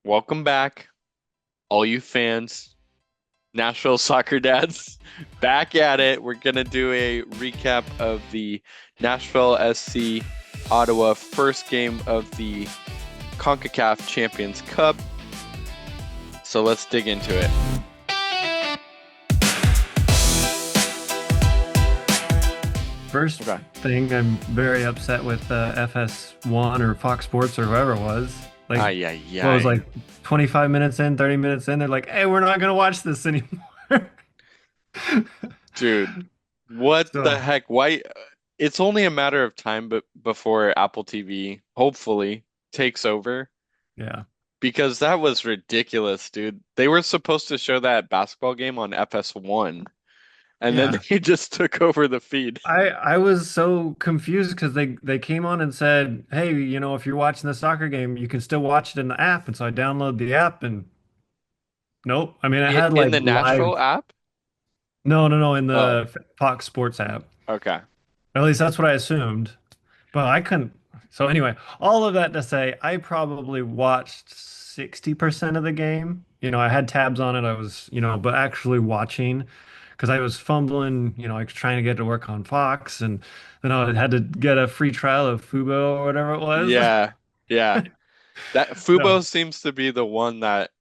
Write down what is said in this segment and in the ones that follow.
Welcome back, all you fans. Nashville Soccer Dads back at it. We're gonna do a recap of the Nashville SC Ottawa first game of the CONCACAF Champions Cup. So let's dig into it. First Okay. thing, I'm very upset with FS1 or Fox Sports or whoever it was. Like, Ay, ay, what was ay. like 25 minutes in, 30 minutes in, they're like, "Hey, we're not gonna watch this anymore." Dude, what the So, heck? Why? It's only a matter of time but before Apple TV hopefully takes over. yeah, Because that was ridiculous, dude. They were supposed to show that basketball game on FS1, and then yeah. they just took over the feed. I was so confused because they came on and said, "Hey, if you're watching the soccer game, you can still watch it in the app." And so I downloaded the app, and nope. I mean, it had In like the Nashville live. app? No, no, no, in Oh, the Fox Sports app. okay. At least that's what I assumed. But I couldn't. So anyway, all of that to say, I probably watched 60% of the game. I had tabs on it. I was, but actually watching because I was fumbling, I was trying to get to work on Fox and then I had to get a free trial of Fubo or whatever it was. Yeah, yeah. That So, Fubo seems to be the one that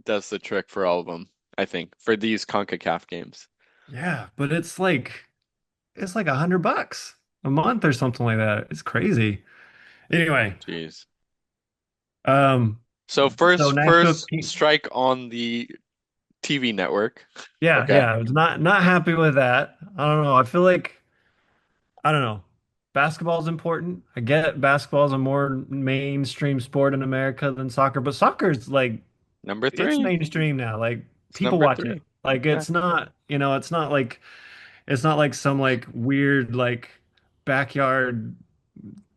does the trick for all of them, I think, for these CONCACAF games. yeah, but it's like $100 a month or something like that. It's crazy. Anyway, Jeez. um, So so first Nashville. first strike on the TV network. Yeah, Okay. yeah, I was not happy with that. I don't know. I feel like I don't know. Basketball's important. I get basketball's a more mainstream sport in America than soccer, but soccer's like Number it's three. mainstream now. Like It's people number watch it. three. Like Yeah. it's not like some like weird like backyard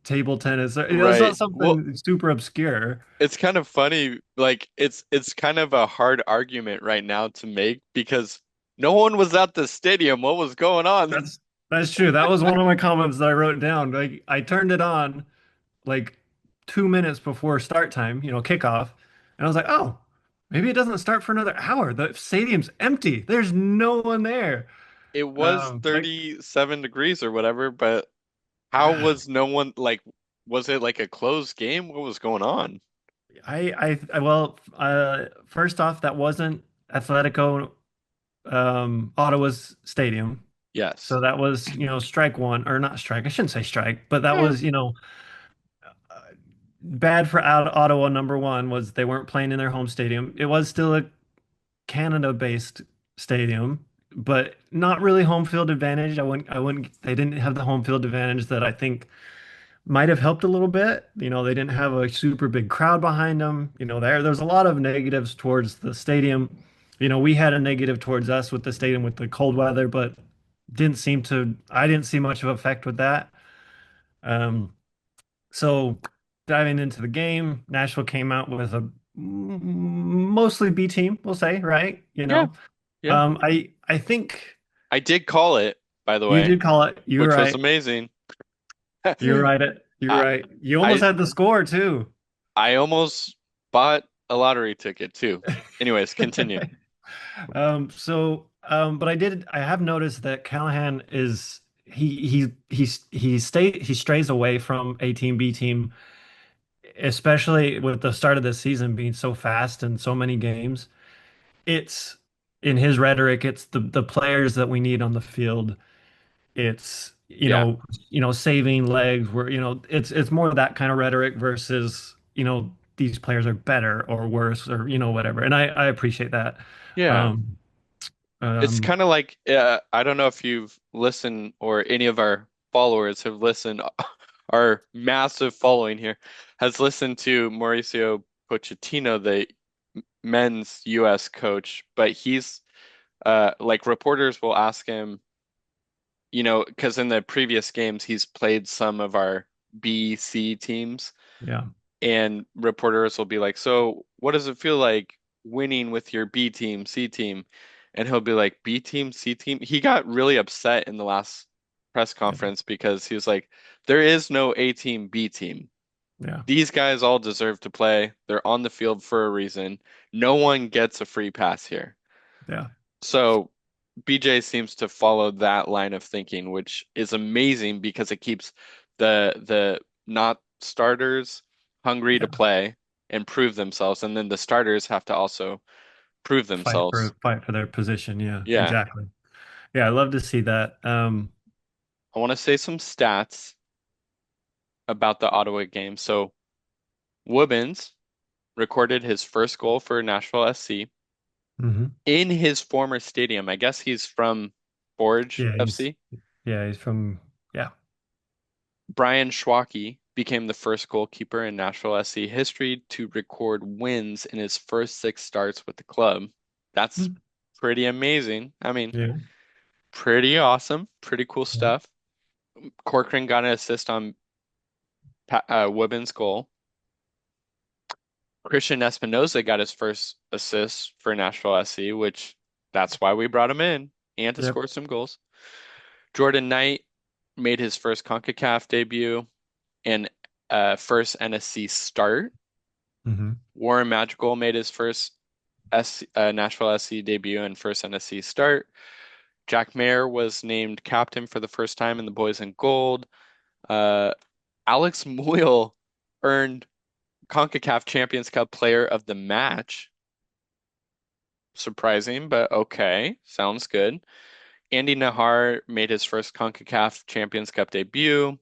table tennis. It's Right. not Well, something super obscure. it's kind of funny, like it's kind of a hard argument right now to make because no one was at the stadium. What was going on? That's true. That was one of my comments that I wrote down. Like I turned it on like 2 minutes before start time, kickoff. And I was like, oh, maybe it doesn't start for another hour. The stadium's empty. There's no one there. It was Like, 37 degrees or whatever, but how yeah, was no one like was it like a closed game? What was going on? well, first off, that wasn't Athletico Ottawa's stadium. Yes. So that was, strike one, or not strike. I shouldn't say strike, but that Yeah. was, bad for Ottawa. Number one was they weren't playing in their home stadium. It was still a Canada-based stadium, but not really home field advantage. They didn't have the home field advantage that I think might have helped a little bit. They didn't have a super big crowd behind them. There's a lot of negatives towards the stadium. We had a negative towards us with the stadium with the cold weather, but I didn't see much of effect with that. Um, so diving into the game, Nashville came out with a mostly B team, we'll say, right? Yeah. Yeah. I think I did call it, by the you way, did call it. You're which was right. amazing. You're right. You're I right. You almost I had the score too. I almost bought a lottery ticket too. Anyways, continue. But I have noticed that Callahan is he strays away from A team, B team, especially with the start of the season being so fast and so many games. It's in his rhetoric, it's the players that we need on the field. It's Yeah. saving legs where it's more of that kind of rhetoric versus these players are better or worse or whatever. And I appreciate that. Yeah. Um, It's um, kind of like I don't know if you've listened or any of our followers have listened. Our massive following here has listened to Mauricio Pochettino, the men's U.S. coach, but he's like reporters will ask him, because in the previous games he's played some of our B, C teams, yeah, and reporters will be like, "So, what does it feel like winning with your B team, C team?" And he'll be like, "B team, C team." He got really upset in the last press yeah, conference because he was like, "There is no A team, B team." Yeah. These guys all deserve to play. They're on the field for a reason. No one gets a free pass here. Yeah. So BJ seems to follow that line of thinking, which is amazing because it keeps the not starters hungry to Yeah. play and prove themselves, and then the starters have to also prove themselves. Fight for their position. Yeah, Yeah. exactly. Yeah, I love to see that. I want to say some stats about the Ottawa game. So Woobens recorded his first goal for Nashville SC mhm. in his former stadium. I guess he's from Forge Yeah, FC. he's from yeah. Brian Schwacke became the first goalkeeper in Nashville SC history to record wins in his first six starts with the club. That's Mm. pretty amazing. I mean, Yeah. pretty awesome, pretty cool Yeah. stuff. Corcoran got an assist on Woobens' goal. Christian Espinoza got his first assist for Nashville SC, which that's why we brought him in and to Yep. score some goals. Jordan Knight made his first CONCACAF debut and first NSC start. Hmm. Warren Madrigal made his first Nashville SC debut and first NSC start. Jack Mayer was named captain for the first time in the boys in gold. Uh, Alex Muyl earned CONCACAF Champions Cup player of the match. Surprising, but okay. Sounds good. Andy Nahar made his first CONCACAF Champions Cup debut.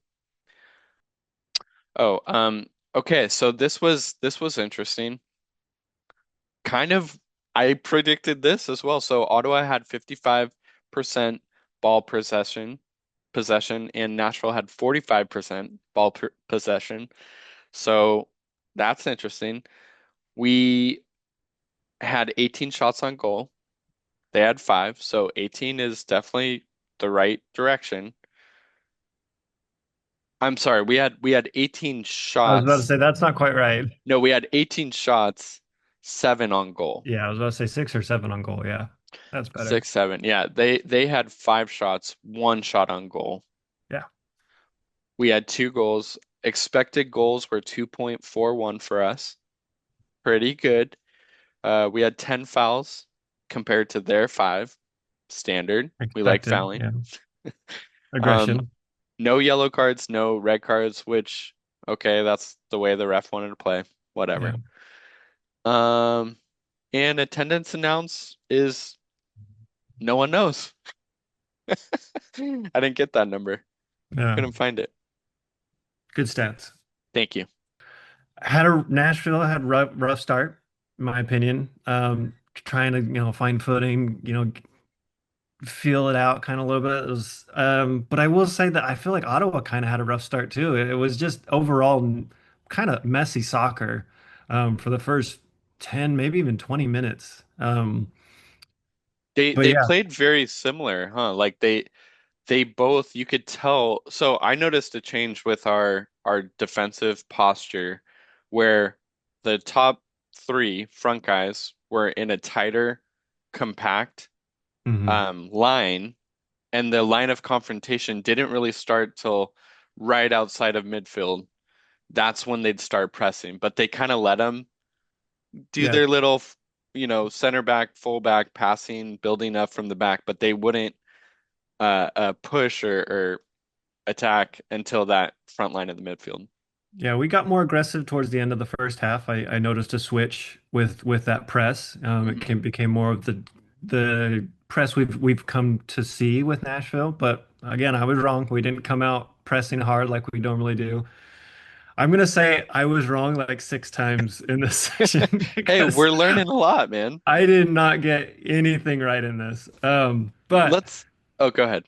Oh, okay, so this was interesting. Kind of I predicted this as well. So Ottawa had 55% ball possession and Nashville had 45% possession. So that's interesting. We had 18 shots on goal. They had five, so 18 is definitely the right direction. I'm sorry, we had 18 I was about to shots. say that's not quite right. No, we had 18 shots, seven on goal. Yeah, I was about to say 6 or 7 on goal. Yeah, that's better. Six, seven. Yeah, they had five shots, one shot on goal. Yeah, We had two goals. Expected goals were 2.41 for us. Pretty good. We had 10 fouls compared to their five. Standard. We like expected. fouling. Yeah, Um, aggression. no yellow cards, no red cards, which okay, that's the way the ref wanted to play. Yeah, Whatever. Um, and attendance announce is no one knows. I didn't get that number. yeah. Couldn't find it. Good stats. Thank you. Nashville had rough start, in my opinion. Trying to find footing, feel it out kind of a little bit. It was, but I will say that I feel like Ottawa kind of had a rough start too. It was just overall kind of messy soccer for the first 10, maybe even 20 minutes. They But they yeah. played very similar, huh? Like they both you could tell. So I noticed a change with our defensive posture where the top three front guys were in a tighter, compact Hmm. line, and the line of confrontation didn't really start till right outside of midfield. That's when they'd start pressing, but they kind of let them do Yeah. their little, center back, full back passing, building up from the back, but they wouldn't push or attack until that front line of the midfield. Yeah, we got more aggressive towards the end of the first half. I noticed a switch with that press. It Mhm. became more of the press we've come to see with Nashville. But again, I was wrong. We didn't come out pressing hard like we normally do. I'm gonna say I was wrong like 6 times in this section Hey, because we're learning a lot, man. I did not get anything right in this. But Let's, oh, go ahead.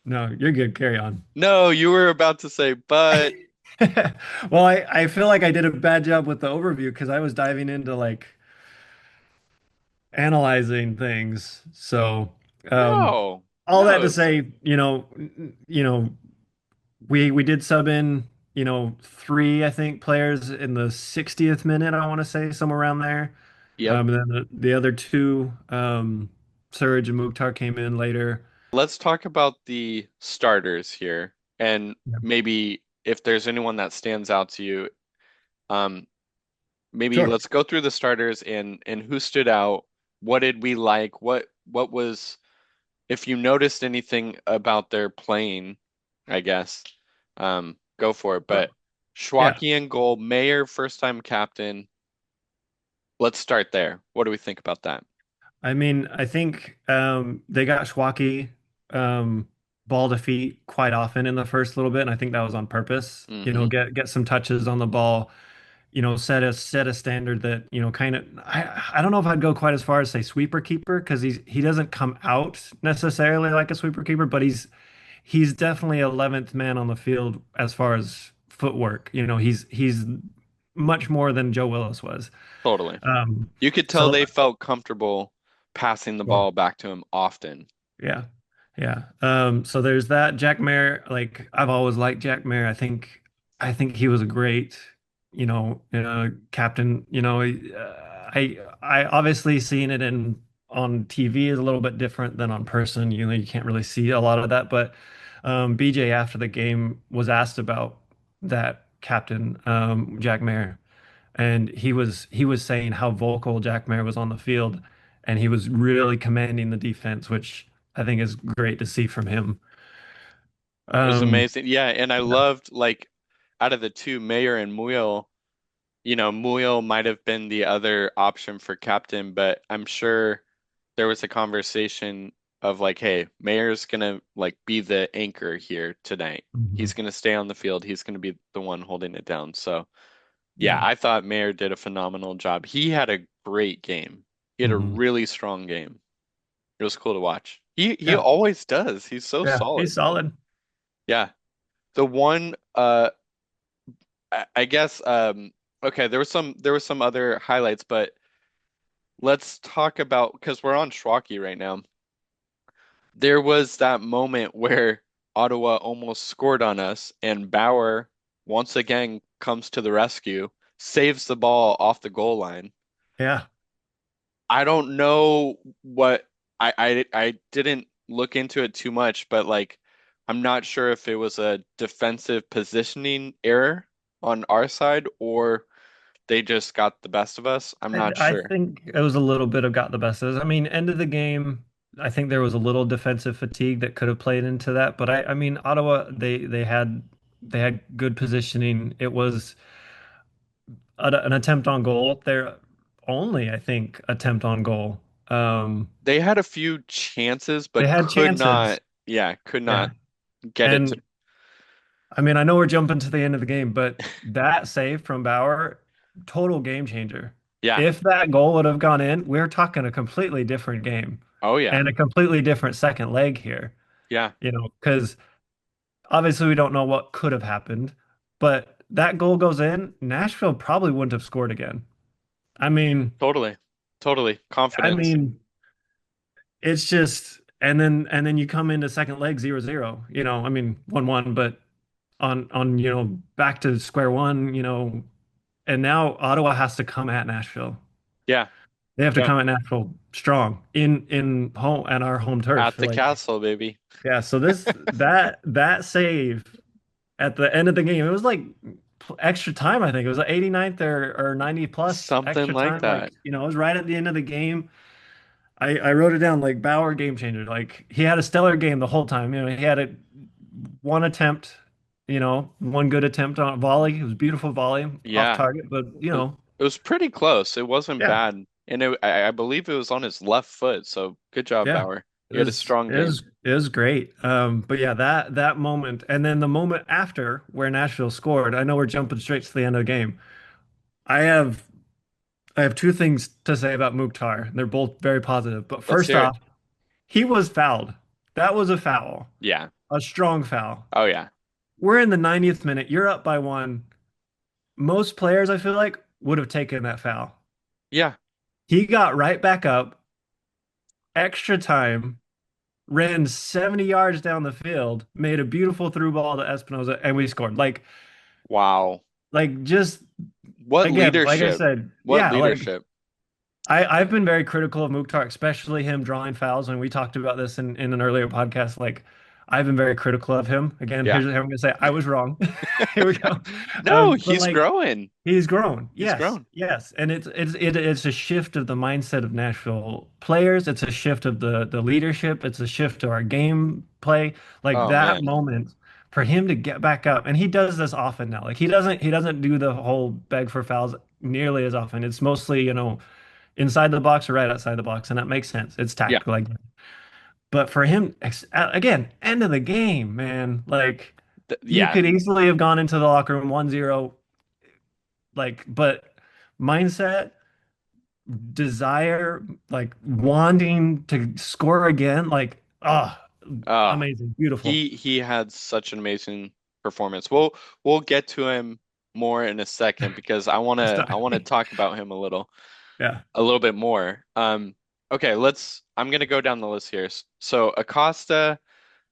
no, you're good. Carry on. No, you were about to say, but Well, I feel like I did a bad job with the overview because I was diving into like analyzing things. So, no, all that no, to it's, say, we did sub in, three, I think, players in the 60th minute, I want to say, somewhere around there. yep. And then the other two, Surge and Mukhtar came in later. Let's talk about the starters here and Yeah. maybe if there's anyone that stands out to you. Um, Maybe Sure. let's go through the starters and who stood out. What did we like? What was if you noticed anything about their playing, I guess, go for it. Well, But yeah. Schwalke in goal, Mayer first time captain. Let's start there. What do we think about that? I mean, I think they got Schwalke ball to feet quite often in the first little bit, and I think that was on purpose. Hmm. Get some touches on the ball, set a standard that, kind of I don't know if I'd go quite as far as say sweeper keeper because he doesn't come out necessarily like a sweeper keeper, but he's definitely 11th man on the field as far as footwork. He's much more than Joe Willis was. Totally. Um, You could tell so they felt comfortable passing the ball back to him often. Yeah. Yeah. So there's that. Jack Mayer, like I've always liked Jack Mayer. I think he was a great, captain. I obviously seeing it in on TV is a little bit different than on person. You can't really see a lot of that. But BJ after the game was asked about that captain, Jack Mayer, and he was saying how vocal Jack Mayer was on the field, and he was really commanding the defense, which I think is great to see from him. It was Um, amazing. Yeah, and I yeah. loved like out of the two, Mayer and Muyl, Muyl might have been the other option for captain, but I'm sure there was a conversation of like, hey, Mayer's gonna like be the anchor here tonight. Mhm. He's gonna stay on the field. He's gonna be the one holding it down. So yeah, Yeah. I thought Mayer did a phenomenal job. He had a great game. He had a Mhm. really strong game. It was cool to watch. He Yeah. always does. He's so Yeah. He's solid. solid. Yeah. The one I guess okay, there was some other highlights, but let's talk about because we're on Schwalke right now. There was that moment where Ottawa almost scored on us, and Bauer once again comes to the rescue, saves the ball off the goal line. Yeah. I don't know what I didn't look into it too much, but like I'm not sure if it was a defensive positioning error on our side or they just got the best of us. I'm I, not I sure. think it was a little bit of got the best of us. I mean, end of the game, I think there was a little defensive fatigue that could have played into that. But I mean, Ottawa, they had good positioning. It was an attempt on goal. Their only, I think, attempt on goal. They had a few chances, They but had could not, chances. yeah, could not Yeah. get it to, And I mean, I know we're jumping to the end of the game, but that save from Bauer, total game changer. yeah. If that goal would have gone in, we're talking a completely different game Oh yeah. and a completely different second leg here, Yeah, because obviously we don't know what could have happened, but that goal goes in, Nashville probably wouldn't have scored again. I mean, totally. Totally. I Confidence. mean, it's just and then you come into second leg 0-0, I mean 1-1, but on back to square one, and now Ottawa has to come at Nashville. Yeah. They have to Yeah. come at Nashville strong in home at our home turf. At For the like, castle, baby. yeah, so that save at the end of the game, it was like extra time, I think. It was like 89th or 90 plus Something extra like time. that. Like, it was right at the end of the game. I wrote it down like Bauer game changer. Like he had a stellar game the whole time. He had one attempt, one good attempt on a volley. It was a beautiful volley off Yeah. target, but It was pretty close. It wasn't yeah, bad. And I believe it was on his left foot. So good job, yeah. Bauer. It He had a was strong it game. was it was great. But yeah, that moment, and then the moment after where Nashville scored. I know we're jumping straight to the end of the game. I have I have two things to say about Mukhtar. They're both very positive. But Let's first hear it. off, he was fouled. That was a foul, Yeah. a strong foul. Oh yeah. We're in the 90th minute. You're up by one. Most players, I feel like, would have taken that foul. Yeah. He got right back up, extra time, ran 70 yards down the field, made a beautiful through ball to Espinoza, and we scored. Wow. Just What again, like I leadership. said, What yeah, leadership. I've been very critical of Mukhtar, especially him drawing fouls, and we talked about this in an earlier podcast. Like, I've been very critical of him. Again, Yeah. here's what I'm gonna say. I was wrong. Here we go. No, But he's like growing. he's grown. He's Yes, grown. yes. And it's a shift of the mindset of Nashville players. It's a shift of the leadership. It's a shift to our game play. Like Oh that man. moment for him to get back up. And he does this often now. Like he doesn't do the whole beg for fouls nearly as often. It's mostly, inside the box or right outside the box, and that makes sense. It's Yeah. tactical. Like, but for him, again, end of the game, man. Like you Yeah. could easily have gone into the locker room 1-0, like, but mindset, desire, like wanting to score again, like, Oh, amazing, beautiful. he had such an amazing performance. We'll get to him more in a second because It's I time. wanna talk about him Yeah, a little bit more. Okay, I'm gonna go down the list here. So Acosta,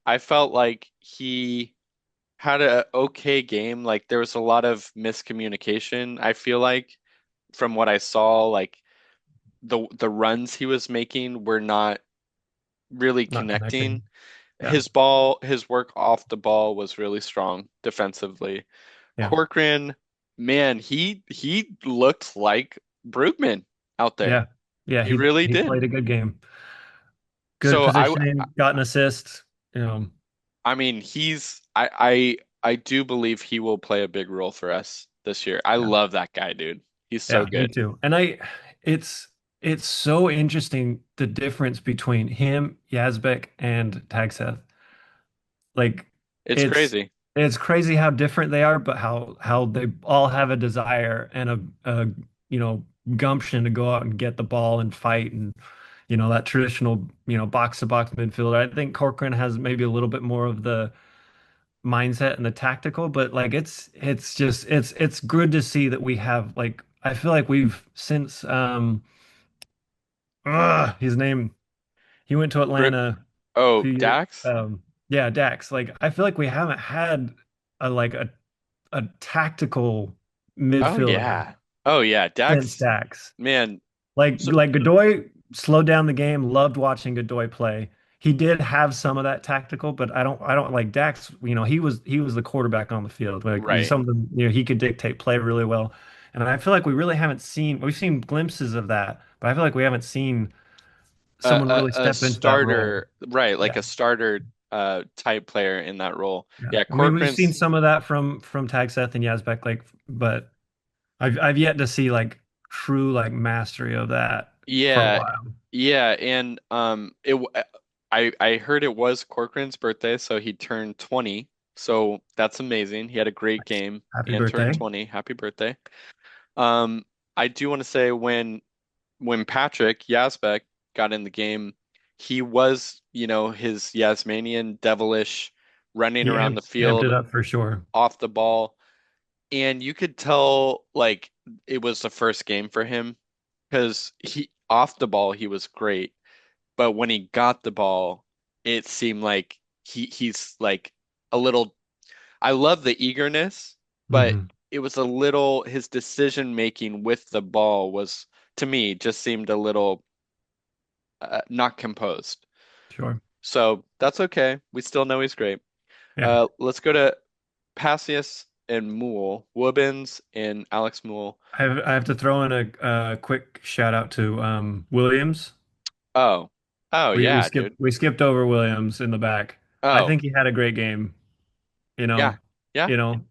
I felt like he had a okay game. Like there was a lot of miscommunication, I feel like, from what I saw, like the runs he was making were not really not connecting. connecting. Yeah, His work off the ball was really strong defensively. yeah, Corcoran, man, he looked like Brugman out there. yeah, yeah. He He really he did. played a good game. Good So positioning, got an assist. I mean I do believe he will play a big role for us this year. I Yeah. love that guy, dude. He's so Yeah, me good. too. And it's it's so interesting the difference between him, Yazbek, and Tagseth. Like It's it's crazy. it's crazy how different they are, but how they all have a desire and a gumption to go out and get the ball and fight and that traditional box to box midfielder. I think Corcoran has maybe a little bit more of the mindset and the tactical, but like it's just it's good to see that we have like I feel like we've since his name he went to Brook, Atlanta a oh, few years Dax? yeah, Dax. Like I feel like we haven't had a tactical Oh midfielder yeah. Oh yeah, since Dax, Dax. man. Like So like Godoy slowed down the game, loved watching Godoy play. He did have some of that tactical, but I don't like Dax, he was the quarterback on the field. Like he's right. something, he could dictate play really well. And I feel like we really haven't seen we've seen glimpses of that, but I feel like we haven't seen someone really A step into that role. starter, right, like Yeah. a starter type player in that role. Yeah. Yeah, I mean, we've seen Corcoran's some of that from Tag Seth and Yazbek, like, but I've yet to see like true like mastery of that for a yeah, while. yeah, and I heard it was Corcoran's birthday, so he turned 20. So that's amazing. He had a great game Happy and turned birthday. 20. Happy birthday. Um I do want to say when Patrick Yazbek got in the game, he was, his Yasmanian devilish running He around the amped field it up for sure. off the ball. And you could tell like it was the first game for him because he off the ball he was great, but when he got the ball, it seemed like he's like a little. I love the eagerness, but Hmm. it was a little his decision making with the ball was to me just seemed a little not composed. Sure. So that's okay. We still know he's great. Yeah. Let's go to Passius and Moole, Wubbins and Alex Moole. I have to throw in a quick shout out to Williams. Oh, oh We yeah, skipped dude. we skipped over Williams in the back. I Oh think he had a great game. You yeah, know, yeah. you know,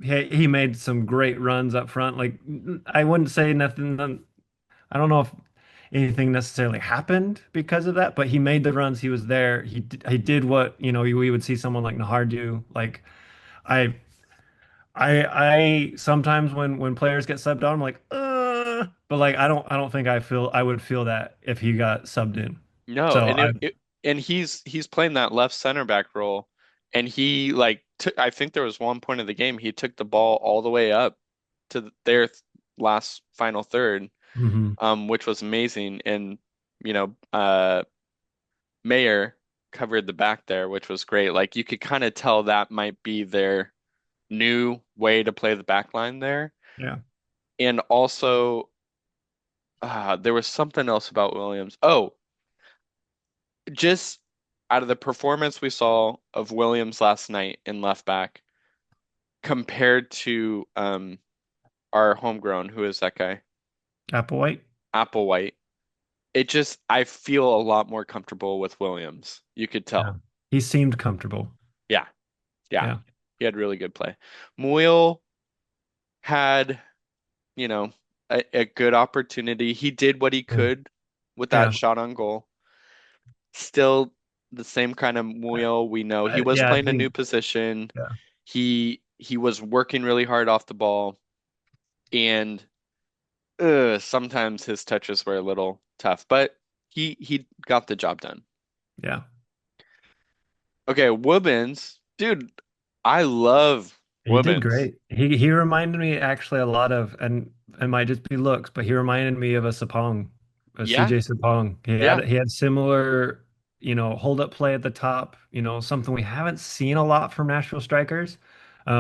he made some great runs up front. Like I wouldn't say nothing. I don't know if anything necessarily happened because of that, but he made the runs. He was there. He did what we would see someone like Nahar do. Like I I sometimes when players get subbed out, I'm like, but like I don't think I would feel that if he got subbed in. No, So and I and he's playing that left center back role, and he like took. I think there was one point of the game he took the ball all the way up to their last final third, mhm. which was amazing. And you know, Mayer covered the back there, which was great. Like you could kind of tell that might be their new way to play the back line there. Yeah. And also, there was something else about Williams. Oh, just out of the performance we saw of Williams last night in left back compared to our homegrown, who is that guy? Applewhite. Applewhite. It just I feel a lot more comfortable with Williams. You could Yeah. tell. He seemed comfortable. Yeah, yeah. Yeah. He had really good play. Muyl had, you know, a good opportunity. He did what he Yeah. could with that Yeah. shot on goal. Still the same kind of Muyl we know. He was Yeah, I playing a new think. position. Yeah. He was working really hard off the ball, and sometimes his touches were a little tough, but he got the job done. Yeah. Okay, Woobens, dude, I love He did Woobens. great. He reminded me actually a lot of, and it might just be looks, but he reminded me of a Sapong, a Yeah, CJ Sapong. yeah. He had similar, hold up play at the top, something we haven't seen a lot from Nashville strikers. I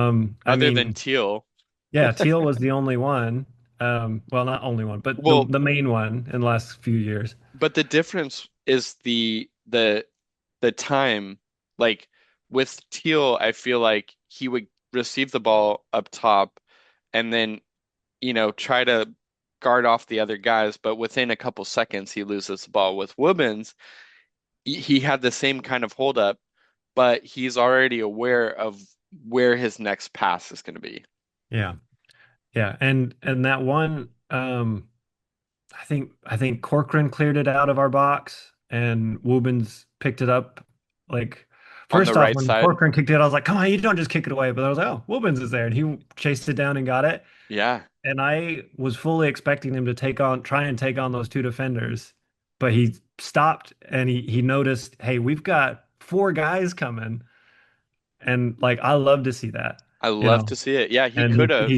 Other than mean, Teal. yeah, Teal was the only one. Well, not only one, but the Well, the main one in the last few years. but the difference is the time. Like with Teal, I feel like he would receive the ball up top and then, try to guard off the other guys, but within a couple seconds he loses the ball. With Woobens, he had the same kind of hold up, but he's already aware of where his next pass is going to be. Yeah. Yeah, and that one, I think Corcoran cleared it out of our box, and Woobens picked it up. Like On the first off, right when side. Corcoran kicked it, I was like, "Come on, you don't just kick it away." But I was like, "Oh, Woobens is there," and he chased it down and got it. Yeah, And I was fully expecting him to try and take on those two defenders, but he stopped and he noticed, "Hey, we've got four guys coming," and like I love to see that, I you love know. to see it. Yeah, he And could have,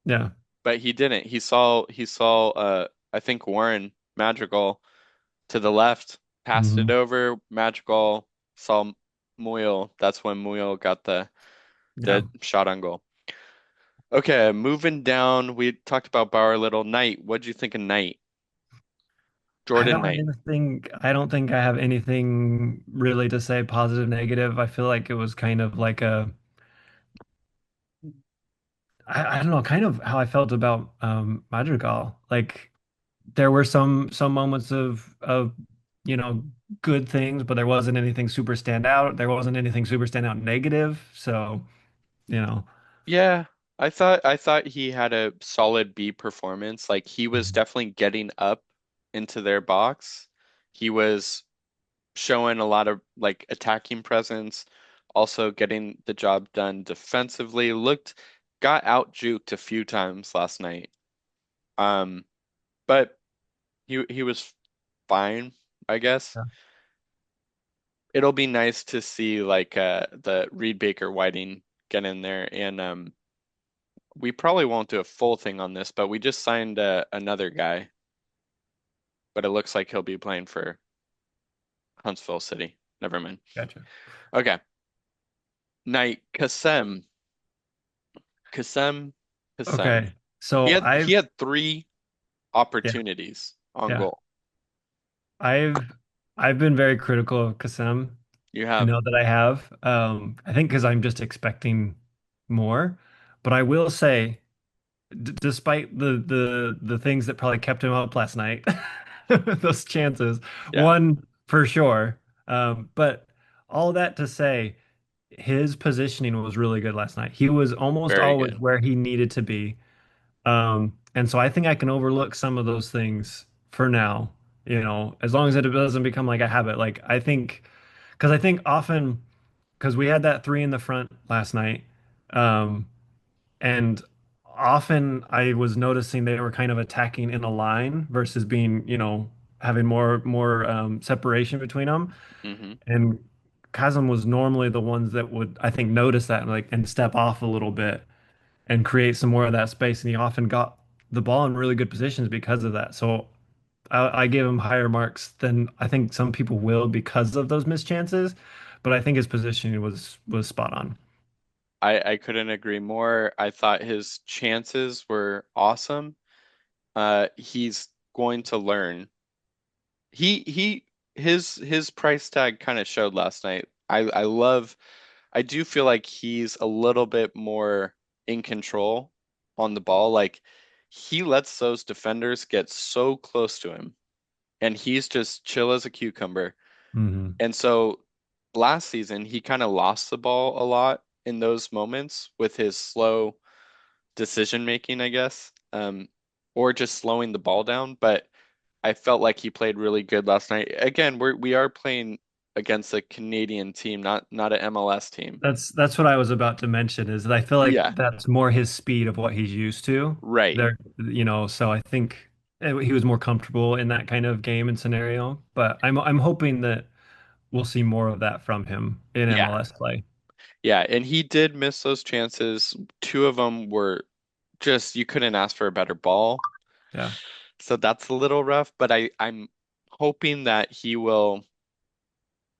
yeah. but he didn't. He saw I think Warren Madrigal to the left, passed it Mhm. over, Madrigal saw Muyl. That's when Muyl got Yeah. the shot on goal. Okay, moving down, we talked about Bauer Little. Knight. What'd you think of Knight? Jordan Knight. I don't think I have anything really to say positive, negative. I feel like it was kind of like I don't know, kind of how I felt about Madrigal. Like there were some moments of you know good things, but there wasn't anything super stand out. There wasn't anything super stand out negative. So, you know. Yeah, I thought he had a solid B performance. Like he was definitely getting up into their box. He was showing a lot of like attacking presence, also getting the job done defensively. Got out juked a few times last night. Um, but he was fine, I guess. Yeah, It'll be nice to see like the Reed Baker Whiting get in there, and we probably won't do a full thing on this, but we just signed another guy, but it looks like he'll be playing for Huntsville City. Never mind. gotcha. Okay. Knight Kasem. Kasem. Kasem. Okay. He So had he had three yeah, opportunities on yeah. goal. I've I've been very critical of Kassem. You I have. know that I have. I think because I'm just expecting more. But I will say, d despite the things that probably kept him up last night, those chances, Yeah, one for sure. But all that to say, his positioning was really good last night. He was almost very always good. where he needed to be. And so I think I can overlook some of those things for now, as long as it doesn't become like a habit. Like because I think often, because we had that three in the front last night, um, and often I was noticing they were kind of attacking in a line versus being, having more separation between them. Hmm. And Kazem was normally the ones that would, I think, notice that and step off a little bit and create some more of that space. And he often got the ball in really good positions because of that. So I gave him higher marks than I think some people will because of those missed chances. But I think his positioning was spot on. I couldn't agree more. I thought his chances were awesome. He's going to learn. He his price tag kind of showed last night. I do feel like he's a little bit more in control on the ball. Like he lets those defenders get so close to him and he's just chill as a cucumber. Hmm. And so last season he kind of lost the ball a lot in those moments with his slow decision making, I guess. Or just slowing the ball down, but I felt like he played really good last night. Again, we are playing against a Canadian team, not an MLS team. That's what I was about to mention is that I feel like Yeah, that's more his speed of what he's used to. right. There, so I think he was more comfortable in that kind of game and scenario. But I'm hoping that we'll see more of that from him in Yeah. MLS play. Yeah, and he did miss those chances. Two of them were just you couldn't ask for a better ball. Yeah, So that's a little rough, but I'm hoping that he will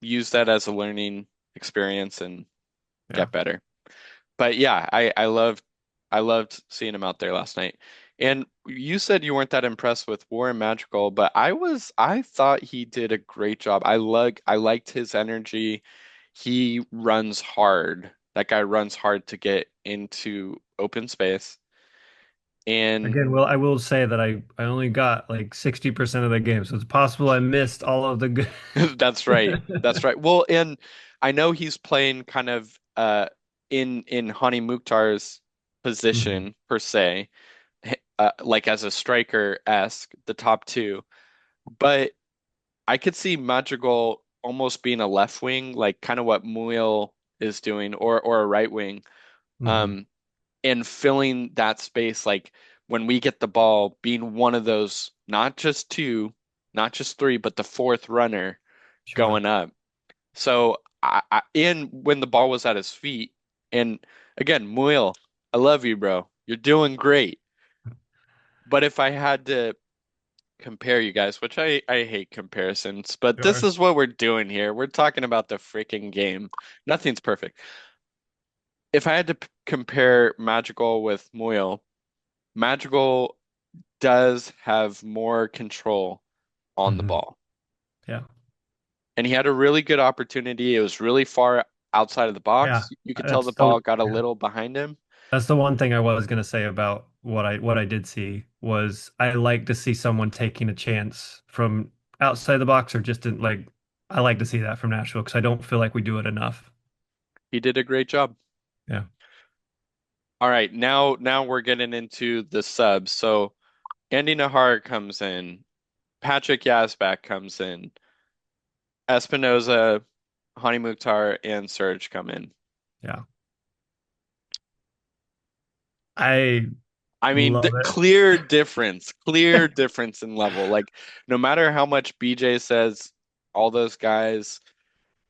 use that as a learning experience and yeah. get better. But yeah, I loved seeing him out there last night. And you said you weren't that impressed with Warren Magical, but I thought he did a great job. I liked his energy. He runs hard. That guy runs hard to get into open space. And Again, well, I will say that I only got like 60% of the game, so it's possible I missed all of the good. that's right. That's right. Well, and I know he's playing kind of in Hani Mukhtar's Mhm. position per se, like as a striker-esque, the top two. But I could see Madrigal almost being a left wing, like kind of what Muil is doing, or a right wing, Mhm. um, and filling that space. Like when we get the ball, being one of those, not just two, not just three, but the fourth runner Sure. going up. So and when the ball was at his feet, and again, Muil, I love you, bro. You're doing great. But if I had to compare you guys, which I hate comparisons, but this Sure. is what we're doing here. We're talking about the freaking game. Nothing's perfect. If I had to compare Magical with Muyo, Magical does have more control on the Hmm. ball. Yeah. And he had a really good opportunity. It was really far outside of the Yeah. box. You could tell the That's ball the got a yeah. little behind him. That's the one thing I was gonna say about what I did see was I like to see someone taking a chance from outside the box or just in, like I like to see that from Nashville because I don't feel like we do it enough. He did a great job. Yeah. All right, now we're getting into the subs. So Andy Nahar comes in, Patrick Yazbak comes in, Espinoza, Hani Mukhtar, and Serge come in. Yeah. I I mean, love th it. clear difference in level. Like, no matter how much BJ says all those guys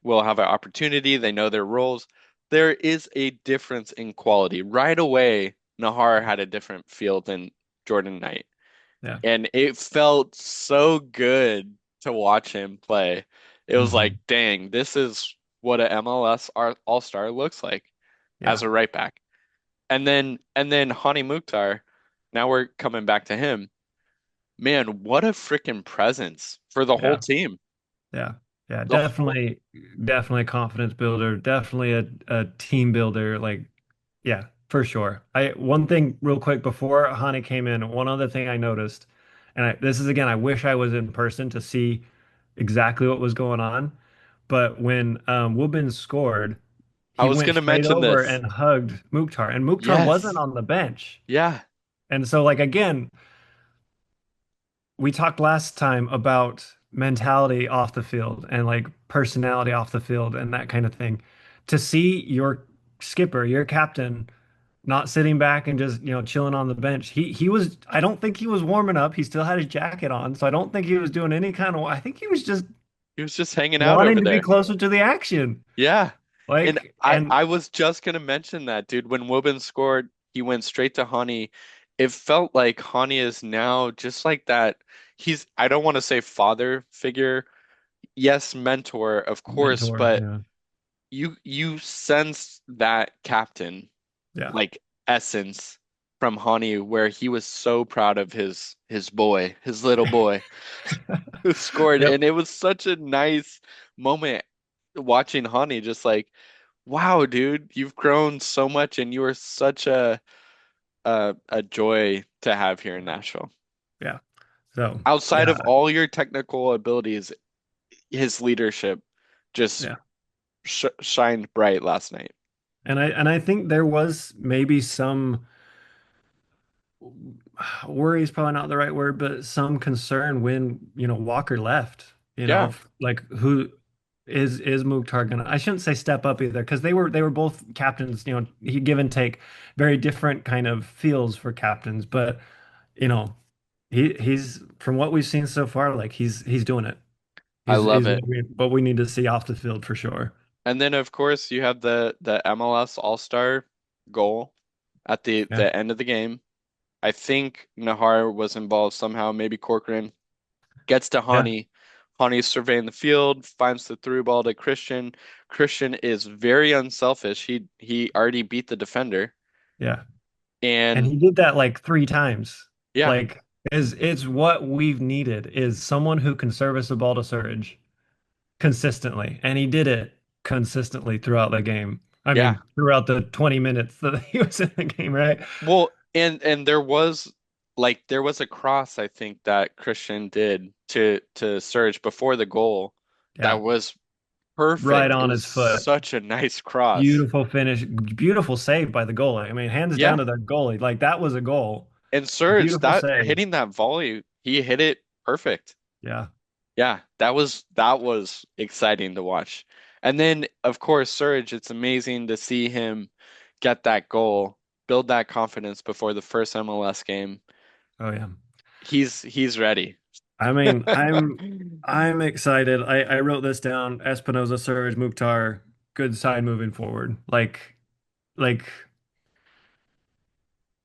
will have an opportunity, they know their roles, there is a difference in quality. Right away, Nahar had a different feel than Jordan Knight. Yeah. And it felt so good to watch him play. It was like, Hmm. dang, this is what a MLS All-Star looks like as Yeah. a right back. And then Hani Mukhtar, now we're coming back to him. Man, what a freaking presence for the whole Yeah. team. Yeah. Yeah. The whole Definitely a confidence builder, definitely a team builder. Like, yeah, for sure. One thing real quick before Hani came in, one other thing I noticed, and this is again, I wish I was in person to see exactly what was going on. But when Woodman scored, I he was went gonna straight mention over this. and hugged Mukhtar, and Mukhtar wasn't Yes. on the bench. Yeah. And so, like again, we talked last time about mentality off the field and like personality off the field and that kind of thing. To see your skipper, your captain, not sitting back and just, chilling on the bench. He was, I don't think he was warming up. He still had his jacket on, so I don't think he was doing any kind of, I think he was just He was just hanging out wanting over to be there. closer to the action. Yeah. And Like, I, and I was just gonna mention that, dude. When Wubben scored, he went straight to Hani. It felt like Hani is now just like that. I don't want to say father figure. Yes, mentor, of course, mentor, but yeah. you sense that captain Yeah. like essence from Hani where he was so proud of his boy, his little boy who scored, Yep. and it was such a nice moment watching Hani just like, wow, dude, you've grown so much and you are such a joy to have here in Nashville. Yeah. So, Outside of yeah. all your technical abilities, his leadership just Yeah. sh shined bright last night. And I think there was maybe some worry is probably not the right word, but some concern when, Walker left, Yeah, like who is Mukhtar gonna, I shouldn't say step up either, because they were both captains, he give and take very different kind of feels for captains, but you know, he's from what we've seen so far, like he's doing it. I love He's it. what we need to see off the field for sure. And then of course you have the MLS All-Star goal at Yeah. the end of the game. I think Nahar was involved somehow, maybe Corcoran. Gets to Yeah. Hani. Hani's surveying the field, finds the through ball to Christian. Christian is very unselfish. He already beat the defender. Yeah. And And he did that like three times. yeah, Like, is it's what we've needed is someone who can service the ball to Surge consistently. And he did it consistently throughout the game. I yeah. mean, throughout the 20 minutes that he was in the game, right? Well, and there was there was a cross I think that Christian did to Serge before the goal that Yeah. was Right perfect. It on was his foot. such a nice cross. Beautiful finish. Beautiful save by the goalie. I mean, hands down Yeah. to their goalie. Like that was a goal. And Serge, Beautiful that save. hitting that volley, he hit it perfect. Yeah. Yeah, that was exciting to watch. And then of course Surge, it's amazing to see him get that goal, build that confidence before the first MLS game. Oh yeah. He's ready. I mean, I'm excited. I wrote this down. Espinoza, Surge, Mukhtar, good side moving forward. Like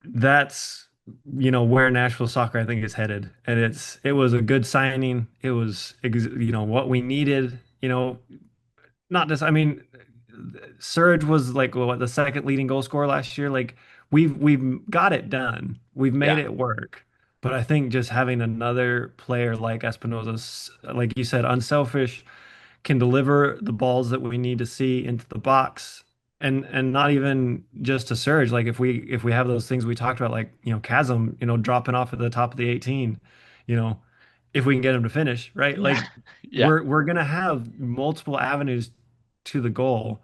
that's where Nashville soccer I think is headed. And it was a good signing. It was what we needed. Not just I mean, Surge was like what the second leading goal scorer last year. Like we've got it done. We've made Yeah, it work. But I think just having another player like Espinoza, like you said, unselfish, can deliver the balls that we need to see into the box, and not even just to Surge. Like if we have those things we talked about, like Chasm, dropping off at the top of the 18, you know, if we can get him to finish, right? yeah, Like yeah, we're gonna have multiple avenues to the goal.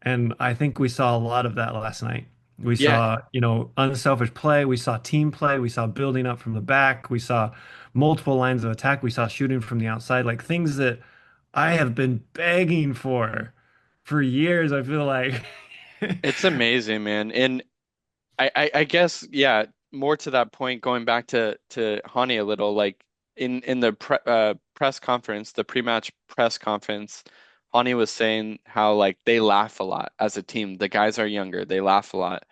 And I think we saw a lot of that last night. We yeah. saw, unselfish play. We saw team play. We saw building up from the back. We saw multiple lines of attack. We saw shooting from the outside, like things that I have been begging for years, I feel like. It's amazing, man. And I guess yeah, more to that point, going back to Hani a little, like in the press conference, the pre-match press conference, Hani was saying how like they laugh a lot as a team. The guys are younger, they laugh a lot.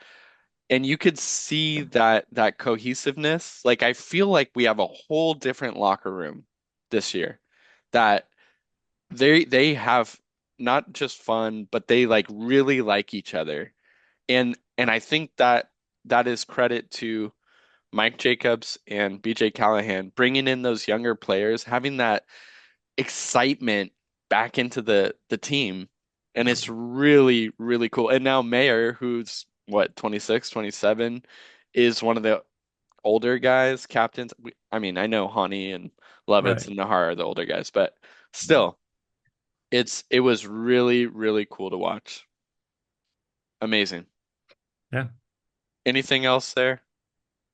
And you could see that cohesiveness. Like I feel like we have a whole different locker room this year that they have not just fun, but they like really like each other. And I think that is credit to Mike Jacobs and BJ Callahan bringing in those younger players, having that excitement back into the team. And it's really, really cool. And now Mayer, who's what, 26, 27, is one of the older guys, captains. I mean, I know Hani and Lovitz Right. and Nahar are the older guys, but still, it was really, really cool to watch. Amazing. Yeah. Anything else there?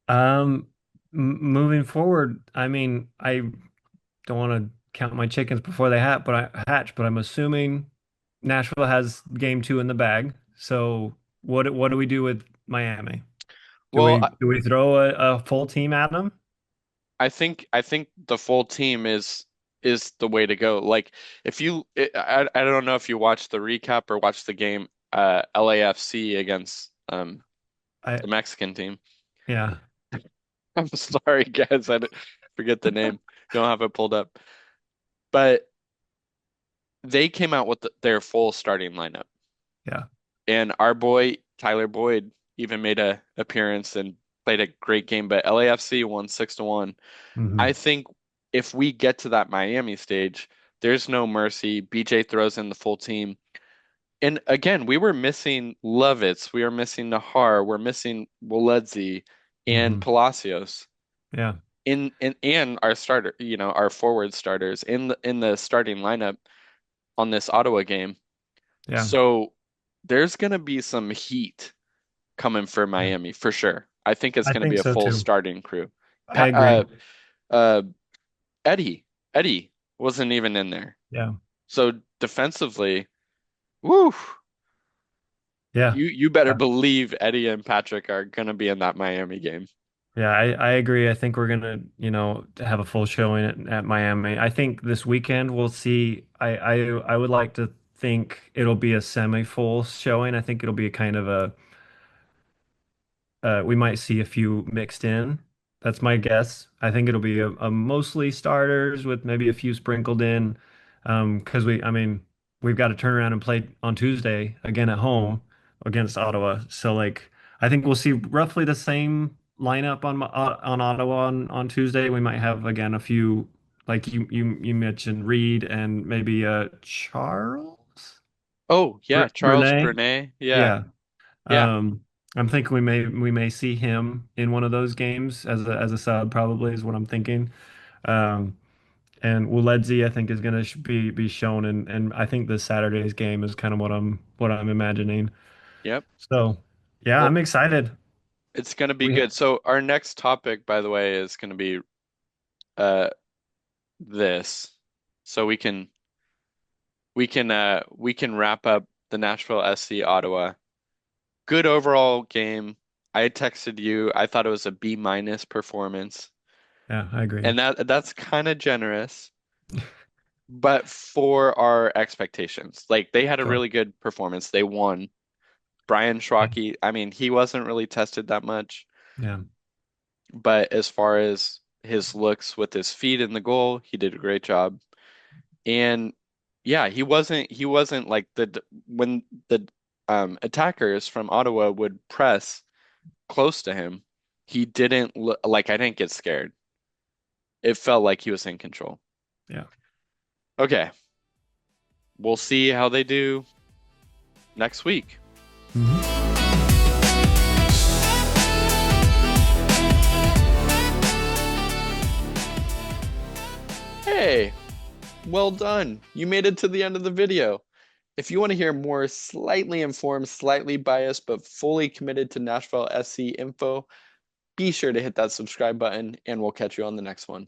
Um, moving forward, I mean, I don't want to count my chickens before they hatch, but I'm assuming Nashville has game two in the bag. So what do we do with Miami? Do Well, we do we throw a full team at them? I think the full team is the way to go. Like if you I don't know if you watched the recap or watched the game LAFC against I the Mexican team. Yeah. I'm sorry guys, forget the name. Don't have it pulled up. But they came out with their full starting lineup. Yeah. And our boy Tyler Boyd even made a appearance and played a great game, but LAFC won 6-1. I Hmm. think if we get to that Miami stage, there's no mercy. BJ throws in the full team. And again, we were missing Lovitz, we were missing Nahar, we're missing Woledzi and Hmm. Palacios Yeah. in our starter, our forward starters in the starting lineup on this Ottawa game. Yeah. So there's gonna be some heat coming for Yeah. Miami for sure. I think it's I gonna think be a so full too. starting crew. I Pa agree. uh, Eddie, Eddie wasn't even in there. Yeah. So defensively, woo, Yeah. you better believe Eddie and Patrick are gonna be in that Miami game. Yeah, I agree. I think we're gonna, have a full showing at Miami. I think this weekend we'll see. I would like to think it'll be a semi-full showing. I think it'll be a kind of a we might see a few mixed in. That's my guess. I think it'll be a mostly starters with maybe a few sprinkled in. Because I mean, we've got to turn around and play on Tuesday again at home against Ottawa. So like, I think we'll see roughly the same lineup on Ottawa on Tuesday. We might have again a few like you mentioned Reed and maybe Charles Oh yeah, Charles Brunet. Brunet. Yeah, Yeah. yeah, Um, I'm thinking we may see him in one of those games as a sub probably is what I'm thinking. Um, and Woledzi I think is going to be shown and I think this Saturday's game is kind of what I'm imagining. yep. So, yeah, Well, I'm excited. it's gonna be We good. So our next topic, by the way, is gonna be uh this. So we can wrap up the Nashville SC Ottawa. Good overall game. I texted you. I thought it was a B minus performance. Yeah, I agree. And that's kind of generous, but for our expectations. Like they had a Sure. really good performance. They won. Brian Yeah. Schwacke, I mean, he wasn't really tested that much, Yeah. but as far as his looks with his feet in the goal, he did a great job. And yeah, he wasn't like when the attackers from Ottawa would press close to him, he didn't look like I didn't get scared. It felt like he was in control. Yeah. Okay, we'll see how they do next week. Hmm. Hey, well done. You made it to the end of the video. If you want to hear more slightly informed, slightly biased, but fully committed to Nashville SC info, be sure to hit that subscribe button and we'll catch you on the next one.